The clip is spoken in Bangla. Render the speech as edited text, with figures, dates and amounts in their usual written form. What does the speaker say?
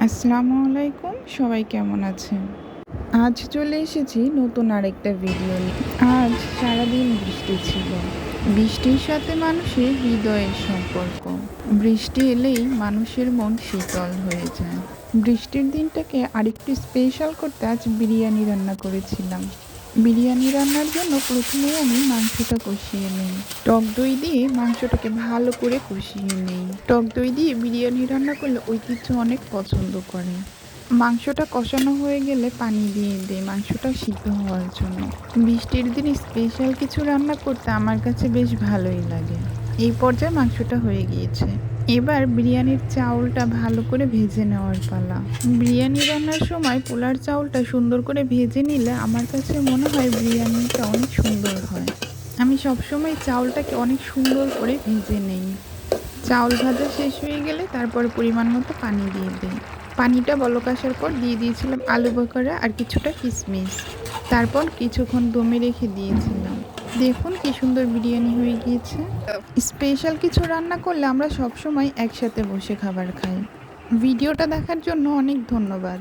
আসসালামু আলাইকুম, সবাই কেমন আছেন? আজ চলে এসেছি নতুন আরেকটা ভিডিও নিয়ে। আজ সারাদিন বৃষ্টি ছিল। বৃষ্টির সাথে মানুষের হৃদয়ের সম্পর্ক। বৃষ্টি এলেই মানুষের মন শীতল হয়ে যায়। বৃষ্টির দিনটাকে আরেকটু স্পেশাল করতে আজ বিরিয়ানি রান্না করেছিলাম। বিরিয়ানি রান্নার জন্য প্রথমেই আমি মাংসটা কষিয়ে নিই। টক দই দিয়ে মাংসটাকে ভালো করে কষিয়ে নিই। টক দই দিয়ে বিরিয়ানি রান্না করলে ঐতিহ্য অনেক পছন্দ করে। মাংসটা কষানো হয়ে গেলে পানি দিয়ে দিই মাংসটা সিদ্ধ হওয়ার জন্য। বৃষ্টির দিনে স্পেশাল কিছু রান্না করতে আমার কাছে বেশ ভালোই লাগে। এই পর্যায়ে মাংসটা হয়ে গিয়েছে। এবার বিরিয়ানির চাউলটা ভালো করে ভেজে নেওয়ার পালা। বিরিয়ানি রান্নার সময় পোলার চাউলটা সুন্দর করে ভেজে নিলে আমার কাছে মনে হয় বিরিয়ানিটা অনেক সুন্দর হয়। আমি সবসময় চাউলটাকে অনেক সুন্দর করে ভেজে নেই। চাউল ভাজা শেষ হয়ে গেলে তারপর পরিমাণ মতো পানি দিয়ে দিই। পানিটা বলক আসার পর দিয়ে দিয়েছিলাম আলু বখরা আর কিছুটা কিশমিশ। তারপর কিছুক্ষণ দমে রেখে দিয়েছিলাম। দেখুন কি সুন্দর বিরিয়ানি হয়ে গিয়েছে। স্পেশাল কিছু রান্না করলে আমরা সবসময় একসাথে বসে খাবার খাই। ভিডিওটা দেখার জন্য অনেক ধন্যবাদ।